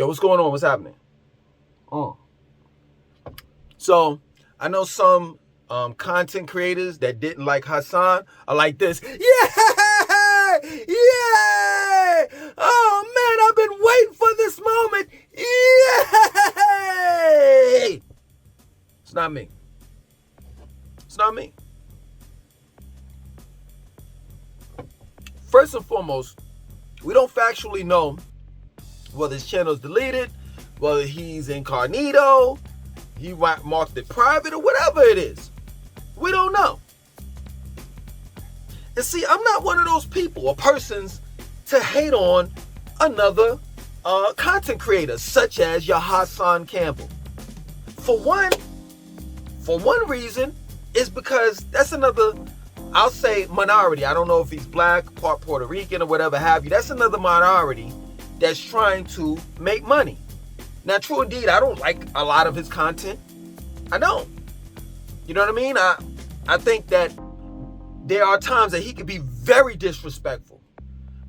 Yo, what's going on? What's happening? So, I know some content creators that didn't like Hassan are like this. Yeah! Yeah! Oh, man, I've been waiting for this moment. Yeah! It's not me. It's not me. First and foremost, we don't factually know whether his channel is deleted, whether he's incognito, he marked it private, or whatever it is. We don't know. And see, I'm not one of those people or persons to hate on another content creator, such as your Hassan Campbell. For one reason, is because that's another, I'll say, minority. I don't know if he's black, part Puerto Rican, or whatever have you. That's another minority that's trying to make money. Now, true indeed, I don't like a lot of his content. I don't. You know what I mean? I think that there are times that he could be very disrespectful.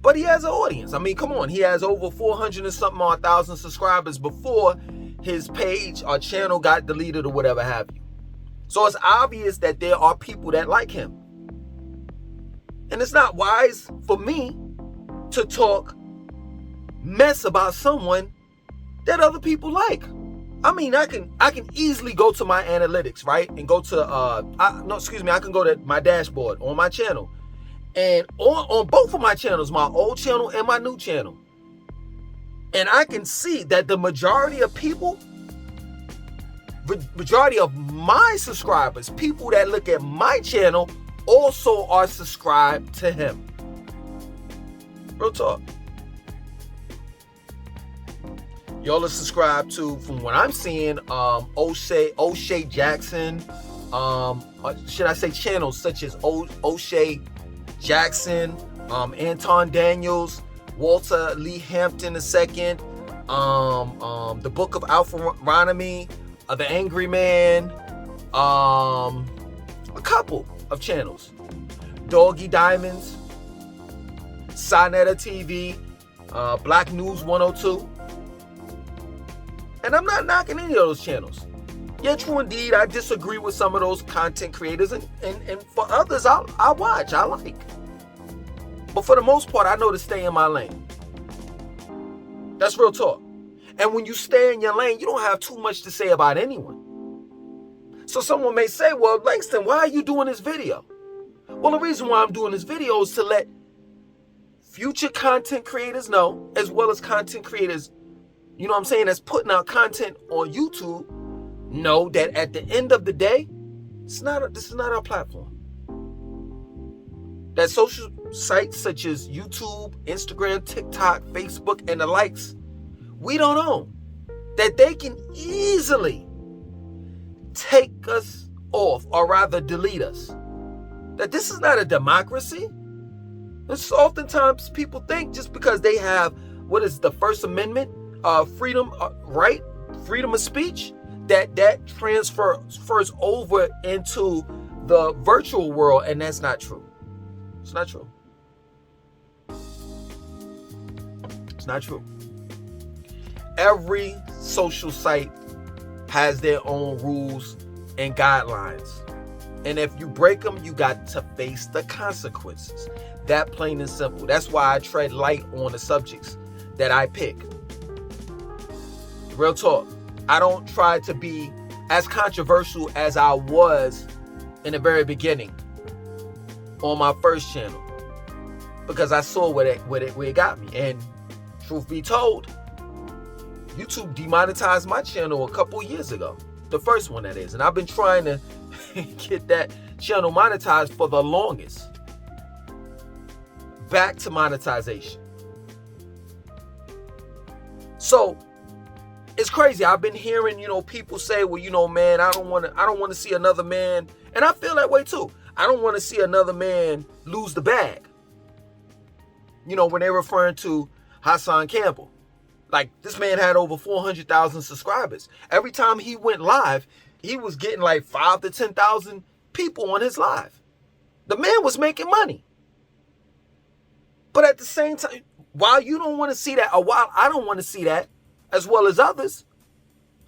But he has an audience. I mean, come on. He has over 400 and something odd thousand subscribers before his page or channel got deleted or whatever have you. So it's obvious that there are people that like him. And it's not wise for me to talk mess about someone that other people like. I mean, I can easily go to my analytics, right? And go to I can go to my dashboard on my channel. And on both of my channels, my old channel and my new channel. And I can see that the majority of my subscribers, people that look at my channel, also are subscribed to him. Real talk. Y'all are subscribed to, from what I'm seeing, O'Shea Jackson. Should I say channels such as O'Shea Jackson, Anton Daniels, Walter Lee Hampton II, the Book of Alpharonomy, The Angry Man, a couple of channels. Doggy Diamonds, Sinetta TV, Black News 102. And I'm not knocking any of those channels. Yeah, true indeed, I disagree with some of those content creators, and for others, I watch, I like. But for the most part, I know to stay in my lane. That's real talk. And when you stay in your lane, you don't have too much to say about anyone. So someone may say, well, Langston, why are you doing this video? Well, the reason why I'm doing this video is to let future content creators know, as well as content creators, you know what I'm saying, that's putting out content on YouTube, know that at the end of the day, this is not our platform. That social sites such as YouTube, Instagram, TikTok, Facebook, and the likes, we don't own. That they can easily take us off, or rather delete us. That this is not a democracy. This is oftentimes people think just because they have, what is the First Amendment, freedom of speech, that transfers over into the virtual world, and that's not true. It's not true. It's not true. Every social site has their own rules and guidelines. And if you break them, you got to face the consequences. That plain and simple. That's why I tread light on the subjects that I pick. Real talk. I don't try to be as controversial as I was in the very beginning on my first channel, because I saw where it got me. And truth be told, YouTube demonetized my channel a couple years ago. The first one, that is. And I've been trying to get that channel monetized for the longest. Back to monetization. So it's crazy. I've been hearing, people say, well, man, I don't want to see another man. And I feel that way too. I don't want to see another man lose the bag. When they're referring to Hassan Campbell. Like, this man had over 400,000 subscribers. Every time he went live, he was getting like 5,000 to 10,000 people on his live. The man was making money. But at the same time, while you don't want to see that, or while I don't want to see that, as well as others.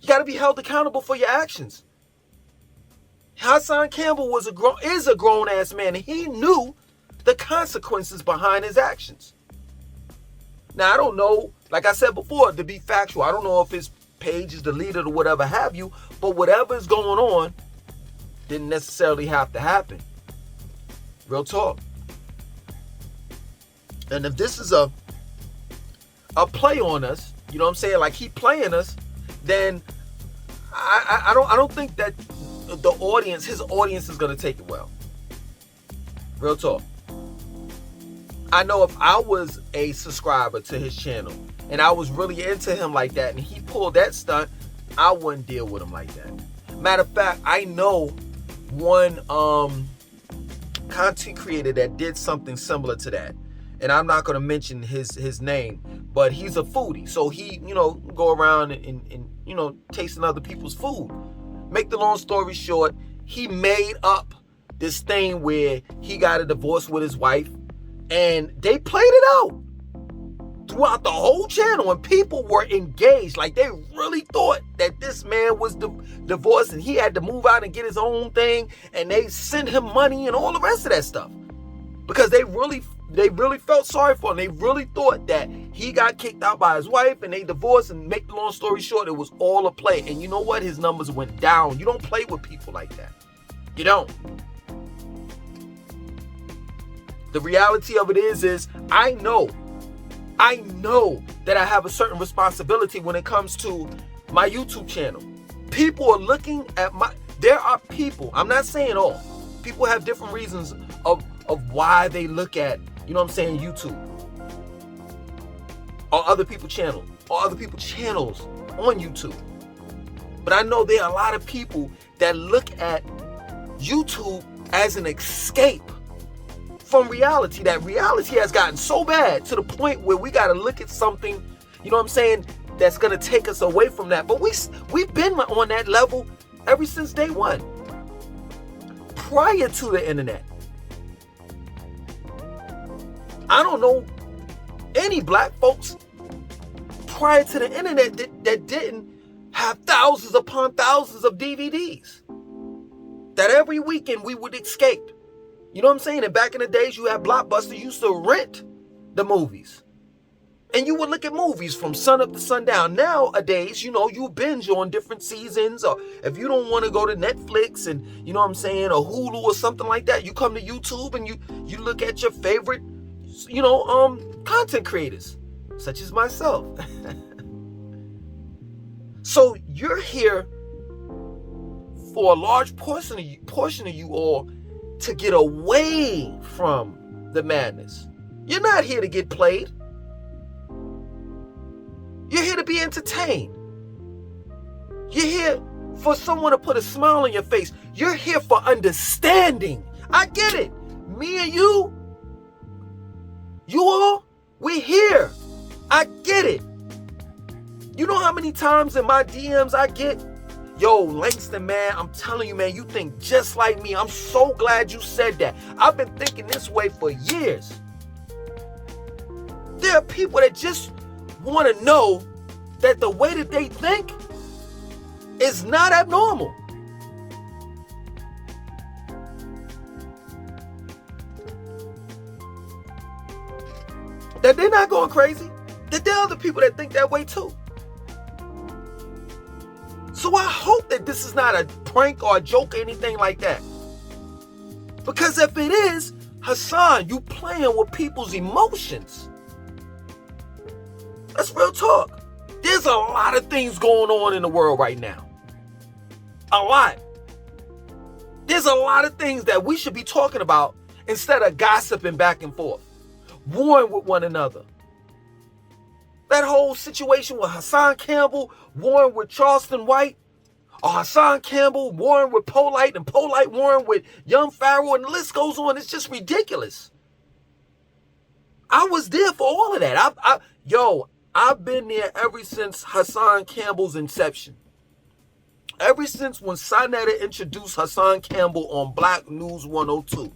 You got to be held accountable for your actions. Hassan Campbell is a grown-ass man, and he knew the consequences behind his actions. Now, I don't know, like I said before, to be factual, I don't know if his page is deleted or whatever have you, but whatever is going on didn't necessarily have to happen. Real talk. And if this is a play on us, you know what I'm saying, like he playing us, then I don't think that his audience is going to take it well. Real talk. I know if I was a subscriber to his channel and I was really into him like that and he pulled that stunt, I wouldn't deal with him like that. Matter of fact, I know one content creator that did something similar to that. And I'm not going to mention his name, but he's a foodie. So he, go around and tasting other people's food. Make the long story short, he made up this thing where he got a divorce with his wife, and they played it out throughout the whole channel, and people were engaged. Like, they really thought that this man was divorced and he had to move out and get his own thing, and they sent him money and all the rest of that stuff because they really felt sorry for him. They really thought that he got kicked out by his wife and they divorced, and make the long story short, it was all a play. And you know what? His numbers went down. You don't play with people like that. You don't. The reality of it is I know that I have a certain responsibility when it comes to my YouTube channel. People are looking at there are people, I'm not saying all, people have different reasons of why they look at, YouTube or other people's channels on YouTube. But I know there are a lot of people that look at YouTube as an escape from reality. That reality has gotten so bad to the point where we got to look at something, that's going to take us away from that. But we've been on that level ever since day one. Prior to the internet, I don't know any black folks prior to the internet that didn't have thousands upon thousands of DVDs that every weekend we would escape. You know what I'm saying? And back in the days, you had Blockbuster, you used to rent the movies. And you would look at movies from sun up to sundown. Nowadays, you binge on different seasons, or if you don't want to go to Netflix and, or Hulu or something like that, you come to YouTube and you look at your favorite, content creators, such as myself. So you're here for a large portion of you all to get away from the madness. You're not here to get played. You're here to be entertained. You're here for someone to put a smile on your face. You're here for understanding. I get it. Me and you all, we're here. I get it. You know how many times in my DMs I get, yo, Langston, man, I'm telling you, man, you think just like me. I'm so glad you said that. I've been thinking this way for years. There are people that just want to know that the way that they think is not abnormal. That they're not going crazy. That there are other people that think that way too. So I hope that this is not a prank or a joke or anything like that. Because if it is, Hassan, you playing with people's emotions. That's real talk. There's a lot of things going on in the world right now. A lot. There's a lot of things that we should be talking about instead of gossiping back and forth, warring with one another. That whole situation with Hassan Campbell warring with Charleston White, or Hassan Campbell warring with Polite, and Polite warring with Young Pharaoh, and the list goes on. It's just ridiculous. I was there for all of that. I've been there ever since Hassan Campbell's inception. Ever since when Sinetta introduced Hassan Campbell on Black News 102.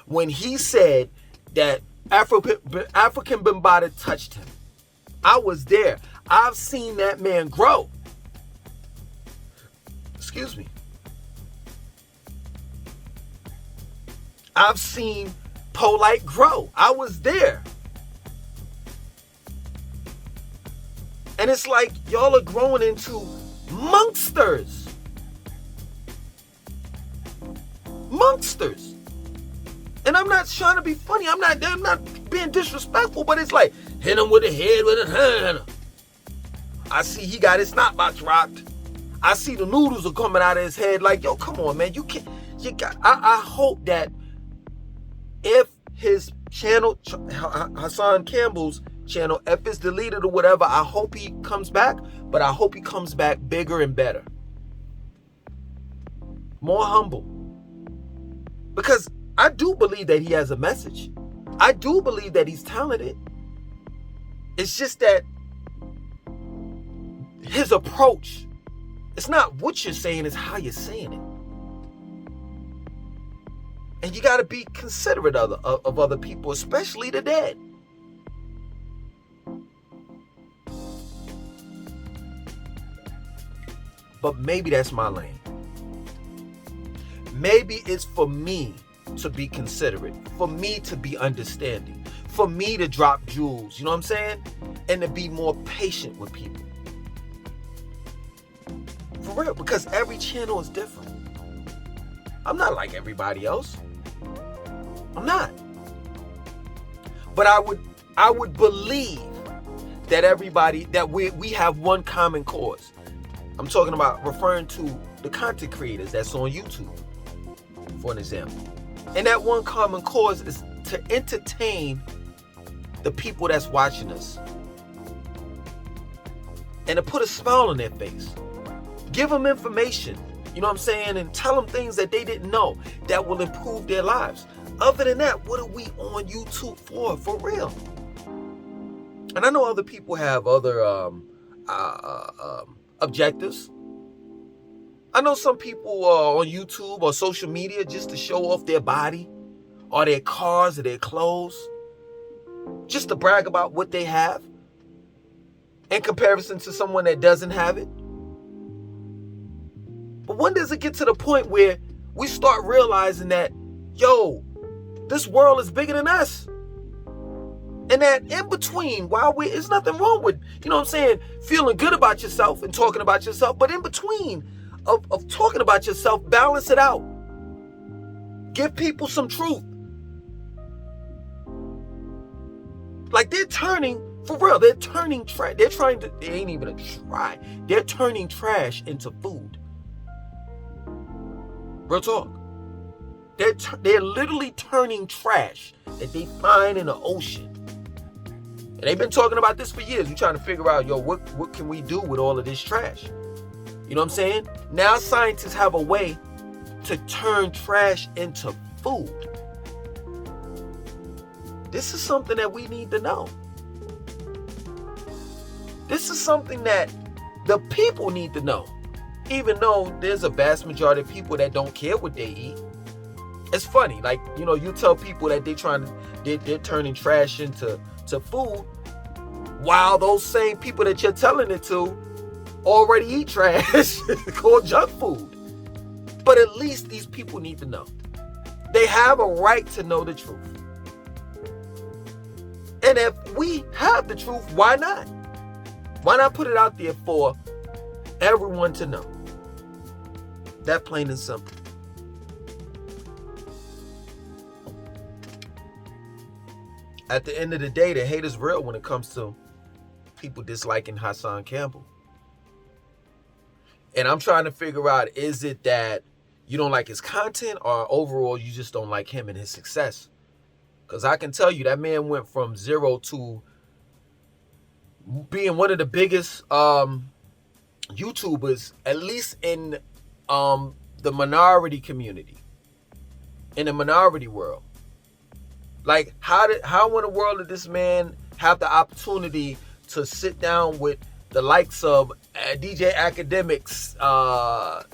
When he said that African Bambaataa touched him. I was there. I've seen that man grow. Excuse me. I've seen Polite grow. I was there. And it's like y'all are growing into monsters. Monsters. And I'm not trying to be funny. I'm not being disrespectful, but it's like, hit him with a head with a hand. I see he got his snot box rocked. I see the noodles are coming out of his head. Like, yo, come on, man. I hope that if his channel, Hassan Campbell's channel, if it's deleted or whatever, I hope he comes back, but I hope he comes back bigger and better. More humble. Because I do believe that he has a message. I do believe that he's talented. It's just that his approach, it's not what you're saying, it's how you're saying it. And you got to be considerate of other people, especially the dead. But maybe that's my lane. Maybe it's for me to be considerate, for me to be understanding, for me to drop jewels, you know what I'm saying? And to be more patient with people. For real, because every channel is different. I'm not like everybody else. I'm not. But I would believe that everybody, that we have one common cause. I'm talking about referring to the content creators that's on YouTube, for an example. And that one common cause is to entertain the people that's watching us. And to put a smile on their face. Give them information, you know what I'm saying? And tell them things that they didn't know that will improve their lives. Other than that, what are we on YouTube for real? And I know other people have other objectives. I know some people are on YouTube or social media just to show off their body or their cars or their clothes, just to brag about what they have in comparison to someone that doesn't have it. But when does it get to the point where we start realizing that, yo, this world is bigger than us? And that in between, there's nothing wrong with, you know what I'm saying, feeling good about yourself and talking about yourself, but in between of talking about yourself, balance it out. Give people some truth. Like they're turning, for real, they're turning trash. They ain't even a try. They're turning trash into food. Real talk. They're literally turning trash that they find in the ocean. And they've been talking about this for years. We're trying to figure out, yo, what can we do with all of this trash? You know what I'm saying? Now scientists have a way to turn trash into food. This is something that we need to know. This is something that the people need to know. Even though there's a vast majority of people that don't care what they eat. It's funny, like, you know, you tell people that they're turning trash into food, while those same people that you're telling it to already eat trash called junk food. But at least these people need to know. They have a right to know the truth. And if we have the truth, why not? Why not put it out there for everyone to know? That plain and simple. At the end of the day, the hate is real when it comes to people disliking Hassan Campbell. And I'm trying to figure out, is it that you don't like his content, or overall you just don't like him and his success? Because I can tell you that man went from zero to being one of the biggest YouTubers, at least in the minority community, in the minority world. Like, how in the world did this man have the opportunity to sit down with the likes of DJ Academics, Tekashi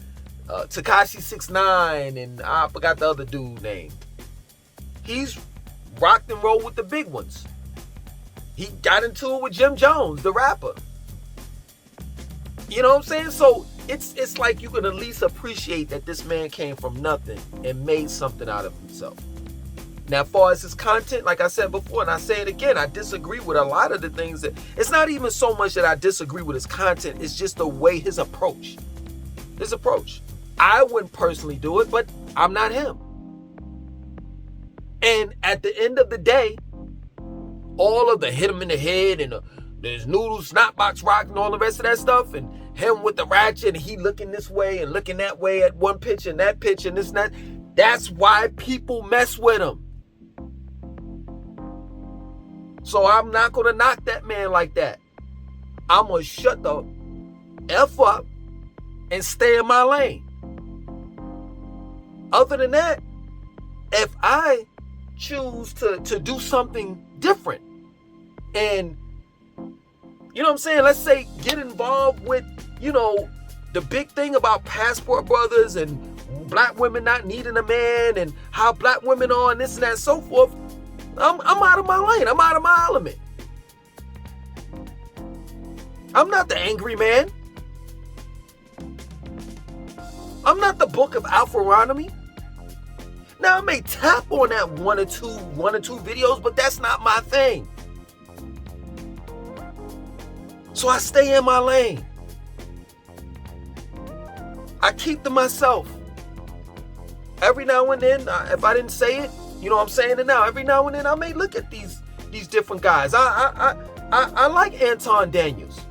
6ix9ine, and I forgot the other dude's name. He's rocked and rolled with the big ones. He got into it with Jim Jones, the rapper. You know what I'm saying? So it's like you can at least appreciate that this man came from nothing and made something out of himself. Now, as far as his content, like I said before, and I say it again, I disagree with a lot of the things that, it's not even so much that I disagree with his content, it's just the way his approach. His approach. I wouldn't personally do it, but I'm not him. And at the end of the day, all of the hit him in the head and there's noodles, snot box rock and all the rest of that stuff, and him with the ratchet and he looking this way and looking that way at one pitch and that pitch and this and that. That's why people mess with him. So I'm not going to knock that man like that. I'm going to shut the F up and stay in my lane. Other than that, if I choose to do something different and, you know what I'm saying, let's say get involved with, you know, the big thing about passport brothers and black women not needing a man and how black women are and this and that and so forth, I'm out of my lane. I'm out of my element. I'm not the angry man. I'm not the book of Alpharonomy. Now, I may tap on that one or two videos, but that's not my thing. So I stay in my lane. I keep to myself. Every now and then, if I didn't say it, you know what I'm saying it now. Every now and then, I may look at these different guys. I like Anton Daniels.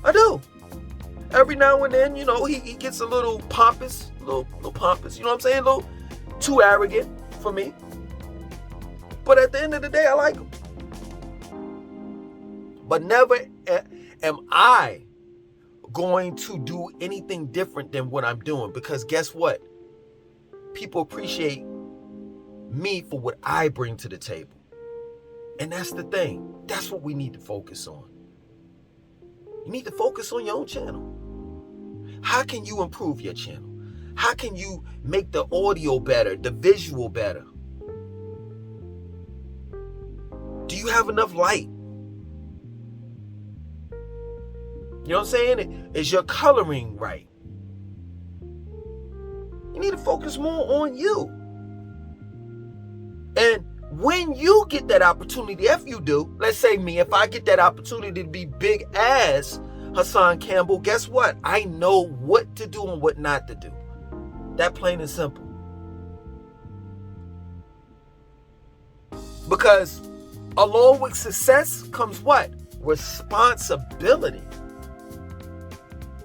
I do. Every now and then, you know, he gets a little pompous, little pompous. You know what I'm saying? A little too arrogant for me. But at the end of the day, I like him. But never am I going to do anything different than what I'm doing, because guess what? People appreciate me for what I bring to the table. And that's the thing. That's what we need to focus on. You need to focus on your own channel. How can you improve your channel? How can you make the audio better, the visual better? Do you have enough light? You know what I'm saying? Is your coloring right? You need to focus more on you. And when you get that opportunity, if you do, let's say me, if I get that opportunity to be big as Hassan Campbell, guess what? I know what to do and what not to do. That plain and simple. Because along with success comes what? Responsibility.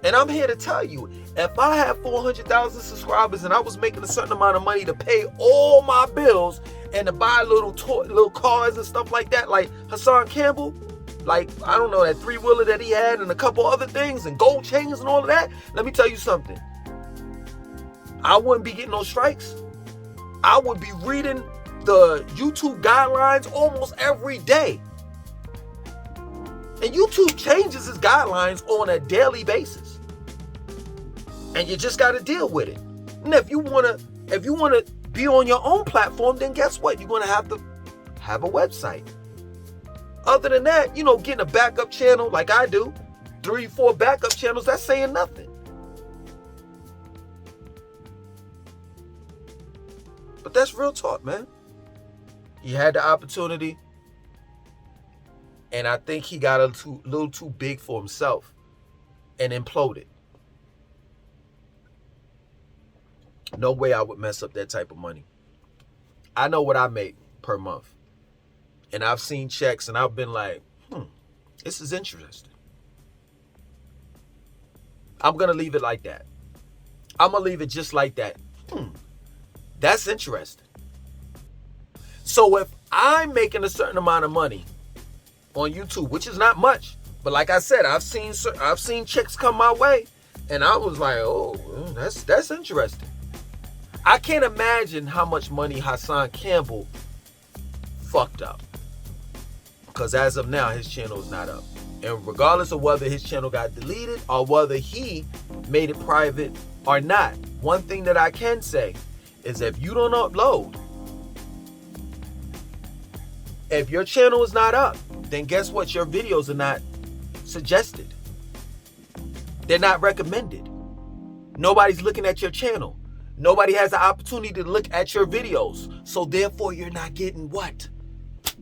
And I'm here to tell you, if I have 400,000 subscribers and I was making a certain amount of money to pay all my bills and to buy little cars and stuff like that, like Hassan Campbell, like, I don't know, that 3-wheeler that he had and a couple other things and gold chains and all of that, let me tell you something. I wouldn't be getting no strikes. I would be reading the YouTube guidelines almost every day. And YouTube changes its guidelines on a daily basis. And you just got to deal with it. And if you want to be on your own platform, then guess what? You're going to have a website. Other than that, you know, getting a backup channel like I do, 3-4 backup channels, that's saying nothing. But that's real talk, man. He had the opportunity, and I think he got a little too big for himself and imploded. No way I would mess up that type of money. I know what I make per month. And I've seen checks and I've been like, this is interesting. I'm going to leave it like that. I'm going to leave it just like that. That's interesting. So if I'm making a certain amount of money on YouTube, which is not much, but like I said, I've seen checks come my way, and I was like, oh, that's interesting. I can't imagine how much money Hassan Campbell fucked up, because as of now, his channel is not up. And regardless of whether his channel got deleted or whether he made it private or not, one thing that I can say is if you don't upload, if your channel is not up, then guess what? Your videos are not suggested. They're not recommended. Nobody's looking at your channel. Nobody has the opportunity to look at your videos. So therefore, you're not getting what?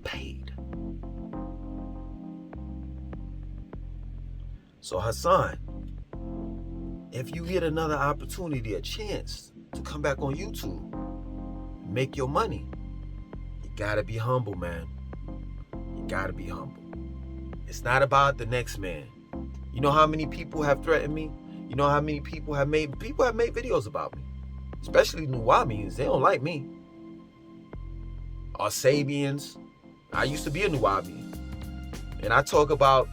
Paid. So Hassan, if you get another opportunity, a chance to come back on YouTube, make your money, you gotta be humble, man. You gotta be humble. It's not about the next man. You know how many people have threatened me? You know how many people have made videos about me? Especially Nuwabians, they don't like me. Or Sabians. I used to be a Nuwabian. And I talk about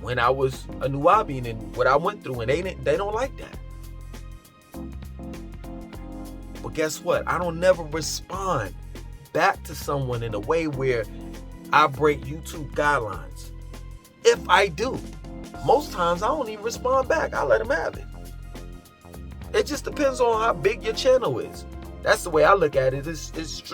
when I was a Nuwabian and what I went through, and they don't like that. But guess what? I don't never respond back to someone in a way where I break YouTube guidelines. If I do, most times I don't even respond back. I let them have it. It just depends on how big your channel is. That's the way I look at it. It's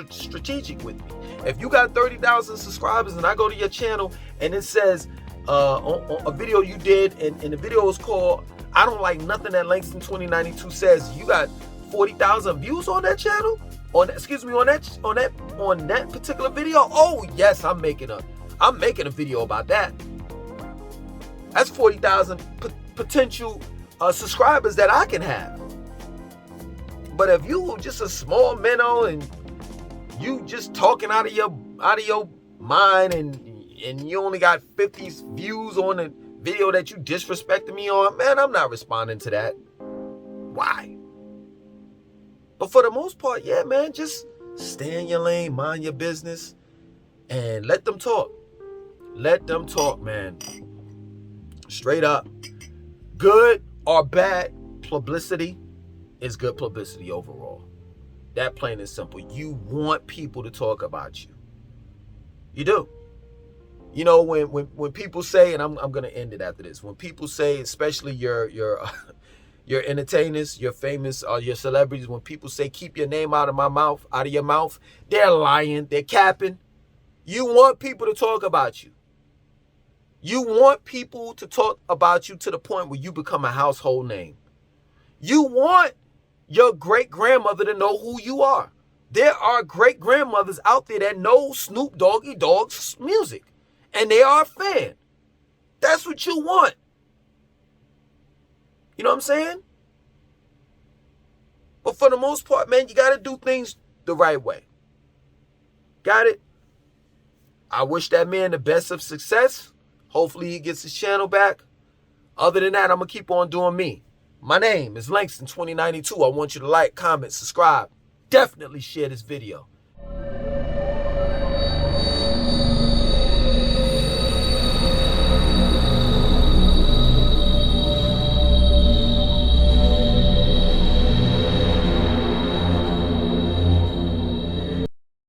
strategic with me. If you got 30,000 subscribers and I go to your channel and it says on a video you did, and the video is called "I Don't Like Nothing That Langston 2092 Says," you got 40,000 views on that channel, on that particular video. Oh yes, I'm making a video about that. That's 40,000 potential subscribers that I can have. But if you just a small minnow and you just talking out of your mind and you only got 50 views on a video that you disrespected me on, man, I'm not responding to that. Why? But for the most part, yeah, man, just stay in your lane, mind your business, and let them talk. Let them talk, man. Straight up. Good or bad publicity is good publicity overall. That plain and simple. You want people to talk about you. You do. You know, when people say, and I'm going to end it after this, when people say, especially your entertainers, your famous, your celebrities, when people say, keep your name out of your mouth, they're lying, they're capping. You want people to talk about you. You want people to talk about you to the point where you become a household name. You want your great-grandmother to know who you are. There are great-grandmothers out there that know Snoop Doggy Dogg's music, and they are a fan. That's what you want. You know what I'm saying? But for the most part, man, you got to do things the right way. Got it? I wish that man the best of success. Hopefully he gets his channel back. Other than that, I'm going to keep on doing me. My name is Langston 2092. I want you to like, comment, subscribe. Definitely share this video.